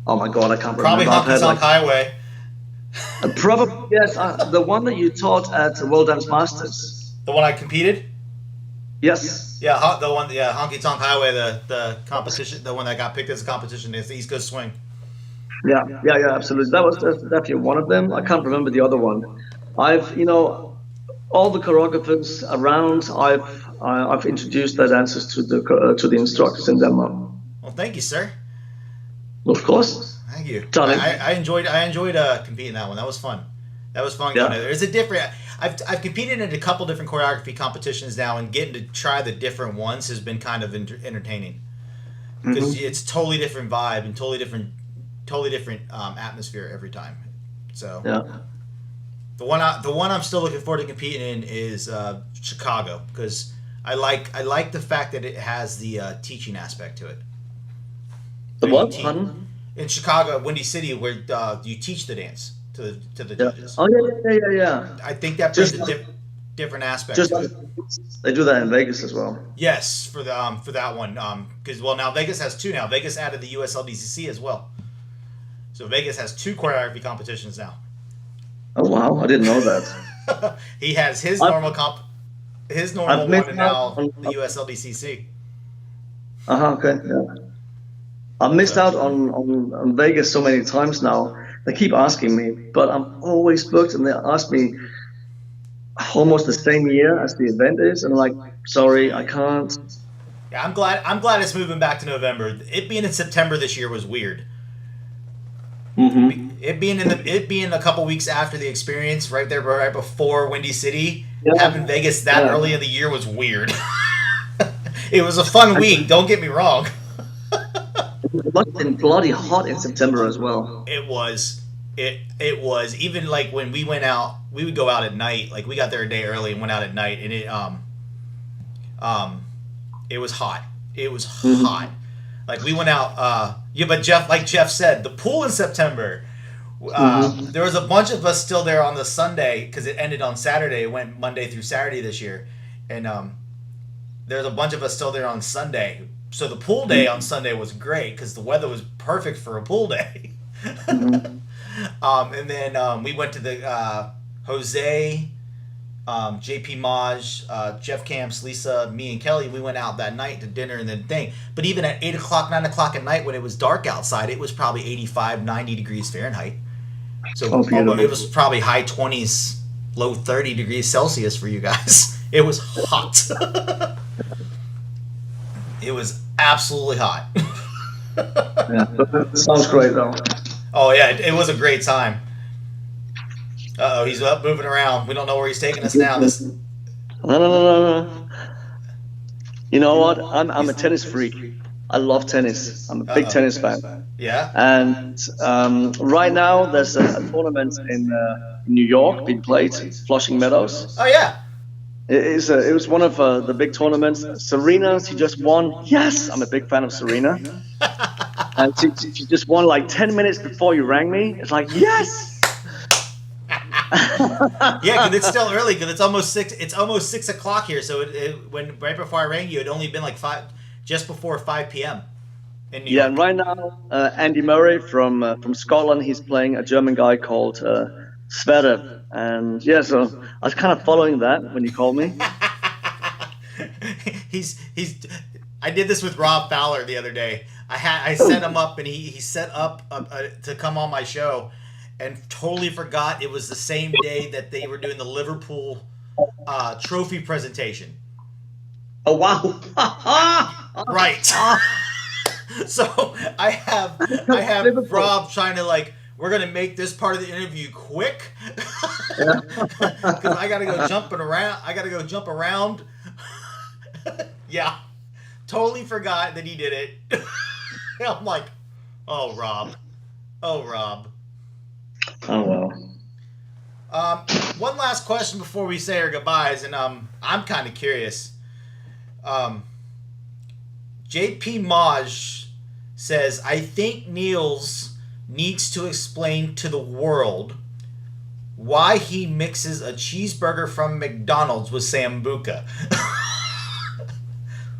Oh my God, I can't Probably remember. Honky Tonk Highway. Probably, yes. The one that you taught at World Dance Masters. The one I competed? Yes. Yeah, the one. Yeah, Honky Tonk Highway, the competition, the one that got picked as a competition is the East Coast Swing. Yeah, absolutely. That was definitely one of them. I can't remember the other one. I've, all the choreographers around. I've introduced their dancers to the instructors in Denmark. Well, thank you, sir. Of course. Thank you. Darling. I enjoyed competing that one. That was fun. That was fun. Yeah. There's a different. I've competed in a couple different choreography competitions now, and getting to try the different ones has been kind of entertaining because it's totally different vibe and totally different atmosphere every time. So yeah. The one I'm still looking forward to competing in is Chicago, because I like the fact that it has the teaching aspect to it. The what? In Chicago, Windy City, where you teach the dance. to the Yeah. judges. Oh yeah. I think that brings Just a like, different aspect just to like it. they do that in Vegas as well. Yes, for that one, because well now Vegas has two now. Vegas added the USLDCC as well, so Vegas has two choreography competitions now. Oh wow, I didn't know that. He has I've his normal I've one, missed and out now on. the USLDCC. Okay. Yeah. I've missed So out on Vegas so many times now. They keep asking me, but I'm always booked, and they ask me almost the same year as the event is, and I'm like, sorry, I can't. yeah, I'm glad it's moving back to November. It being in September this year was weird. Hmm. It being a couple weeks after the experience, right there, right before Windy City, Yeah, having Vegas that yeah. early in the year was weird. It was a fun week. Don't get me wrong. It must have been bloody hot in September as well. It was. It was even like when we went out. We would go out at night. Like we got there a day early and went out at night, and um it was hot. It was hot. Hmm. Like we went out. Yeah, but like Jeff said, the pool in September. Hmm. There was a bunch of us still there on the Sunday because it ended on Saturday. It went Monday through Saturday this year, and there's a bunch of us still there on Sunday. So the pool day on Sunday was great because the weather was perfect for a pool day. Hmm. And then we went to the Jose, JP Maj, Jeff Camps, Lisa, me, and Kelly. We went out that night to dinner and then thing. But even at 8 o'clock, 9 o'clock at night when it was dark outside, it was probably 85, 90 degrees Fahrenheit. So Oh, it beautiful. was probably high 20s, low 30 degrees Celsius for you guys. It was hot. It was absolutely hot. Yeah, but that sounds great though. Oh yeah, it was a great time. Uh oh, he's up moving around. We don't know where he's taking us now. This No, no, no, no, no. You know what? I'm a he's tennis freak. I love tennis. I'm a big uh tennis fan. oh. Yeah. And right now, there's a tournament in New York being played, Flushing Meadows. Oh yeah. It was one of the big tournaments. Serena, she just won. Yes, I'm a big fan of Serena. And she just won like 10 minutes before you rang me. It's like, yes! Yeah, because it's still early. Because it's almost 6. It's almost 6 o'clock here. So when right before I rang you, it only been like just before 5 p.m. in New Yeah, and York. right now, Andy Murray from Scotland, he's playing a German guy called Zverev. And yeah, so I was kind of following that when you called me. he's. I did this with Rob Fowler the other day. I set him up and he set up to come on my show, and totally forgot it was the same day that they were doing the Liverpool trophy presentation. Oh, wow. Right. So I have Liverpool. Rob trying to like, we're gonna make this part of the interview quick Yeah. because I gotta go jumping around. I gotta go jump around. Yeah, totally forgot that he did it. I'm like, oh Rob, oh Rob. Oh, well. One last question before we say our goodbyes, and I'm kind of curious. JP Maj says, I think Niels needs to explain to the world why he mixes a cheeseburger from McDonald's with Sambuca.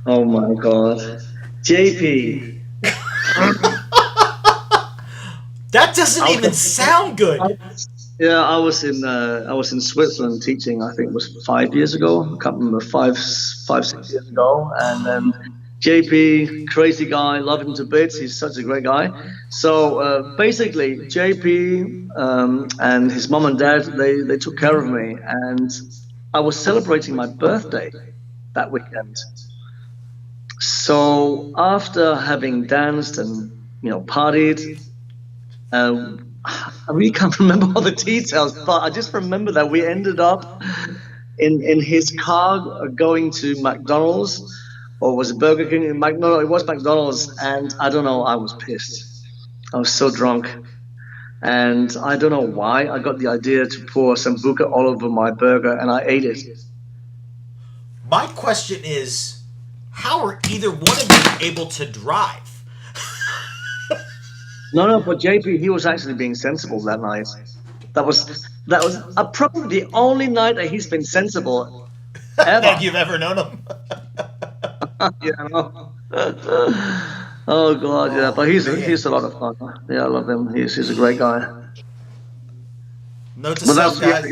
Oh, my God. JP. That doesn't even sound good. Yeah, I was in Switzerland teaching. I think it was 5 years ago. I can't remember 6 years ago. And then JP, crazy guy, love him to bits. He's such a great guy. So basically, JP and his mom and dad they took care of me, and I was celebrating my birthday that weekend. So after having danced and partied. I really can't remember all the details, but I just remember that we ended up in his car going to McDonald's, or was it Burger King? No, it was McDonald's, and I don't know, I was pissed. I was so drunk, and I don't know why I got the idea to pour Sambuca all over my burger, and I ate it. My question is, how are either one of you able to drive? No, but JP, he was actually being sensible that night. That was probably the only night that he's been sensible ever. That you've ever known him. Yeah, I know. Oh God, yeah. But he's a lot of fun. Yeah, I love him. He's a great guy. Note to self, guys.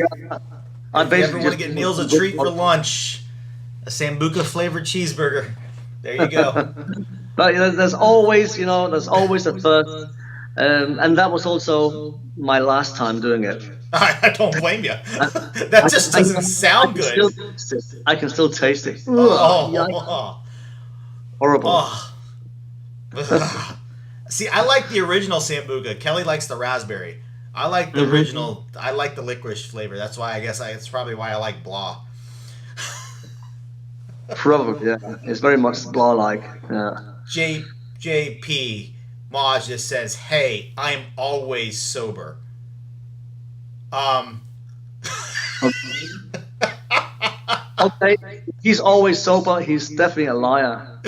I if you ever want to get Niels a treat for lunch, a Sambuca flavored cheeseburger. There you go. But there's always a first, and that was also my last time doing it. I don't blame you. That just doesn't sound good. I can still taste it. Oh, horrible. Oh. See, I like the original Sambuca. Kelly likes the raspberry. I like the original. I like the licorice flavor. That's why it's probably why I like Blah. Probably, yeah. It's very much Blah-like. Yeah. JP Maj just says, "Hey, I am always sober." Okay, he's always sober. He's definitely a liar.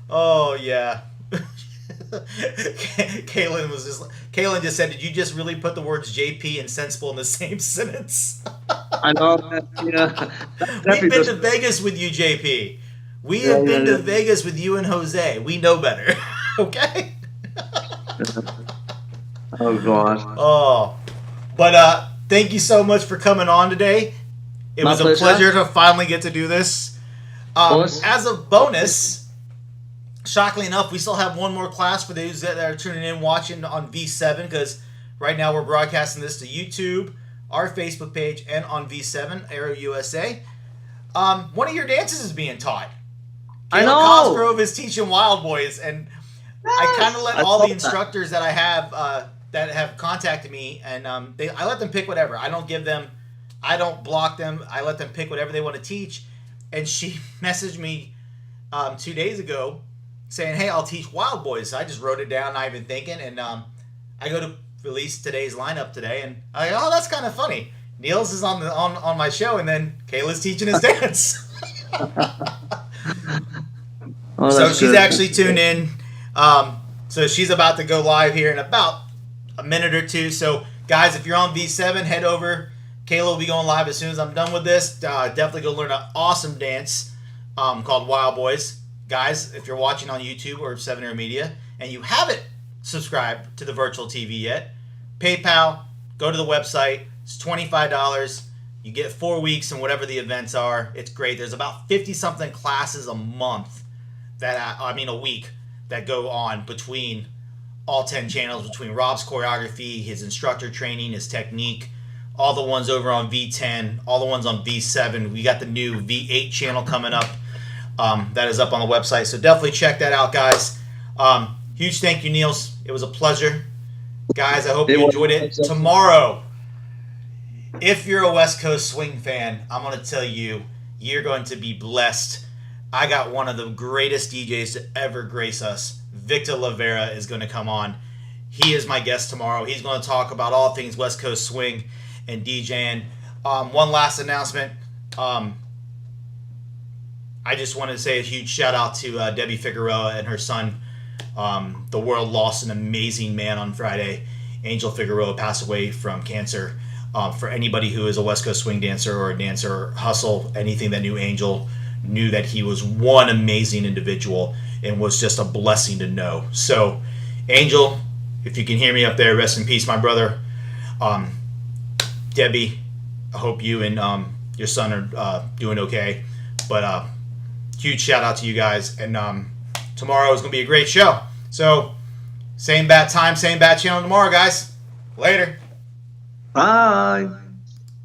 Oh yeah. Kaylin just said, "Did you just really put the words JP and sensible in the same sentence?" I know. Yeah. We've been to Vegas with you, JP. We have been to Vegas with you and Jose. We know better. Okay? Oh God. Oh. But thank you so much for coming on today. It was a pleasure to finally get to do this. As a bonus, shockingly enough, we still have one more class for those that are tuning in watching on V7, because right now we're broadcasting this to YouTube, our Facebook page, and on V7, Aero USA. One of your dances is being taught. I know. Cosgrove is teaching Wild Boys, and I kind of let all the instructors that I have that have contacted me, and I let them pick whatever. I don't block them. I let them pick whatever they want to teach. And she messaged me 2 days ago saying, "Hey, I'll teach Wild Boys." So I just wrote it down, not even thinking, and I go to release today's lineup today, and I go, "Oh, that's kind of funny. Niels is on my show, and then Kayla's teaching his dance." So she's actually tuned in. So she's about to go live here in about a minute or two. So guys, if you're on V7, head over. Kayla will be going live as soon as I'm done with this. Definitely go learn an awesome dance called Wild Boys. Guys, if you're watching on YouTube or 7 Air Media and you haven't subscribed to the virtual TV yet, PayPal, go to the website. It's $25. You get 4 weeks and whatever the events are. It's great. There's about 50-something classes a month a week that go on between all 10 channels, between Rob's choreography, his instructor training, his technique, all the ones over on V10, all the ones on V7. We got the new V8 channel coming up. That is up on the website. So definitely check that out, guys. Huge thank you, Niels. It was a pleasure. Guys, I hope you enjoyed it. Tomorrow, if you're a West Coast swing fan, I'm going to tell you, you're going to be blessed. I got one of the greatest DJs to ever grace us. Victor Lavera is going to come on. He is my guest tomorrow. He's going to talk about all things West Coast swing and DJing. One last announcement. I just wanted to say a huge shout out to Debbie Figueroa and her son. The world lost an amazing man on Friday. Angel Figueroa passed away from cancer. For anybody who is a West Coast swing dancer or a dancer or hustle, anything that knew Angel, knew that he was one amazing individual and was just a blessing to know. So, Angel, if you can hear me up there, rest in peace, my brother. Debbie, I hope you and your son are doing okay. But huge shout out to you guys. And tomorrow is going to be a great show. So, same bat time, same bat channel tomorrow, guys. Later. Bye.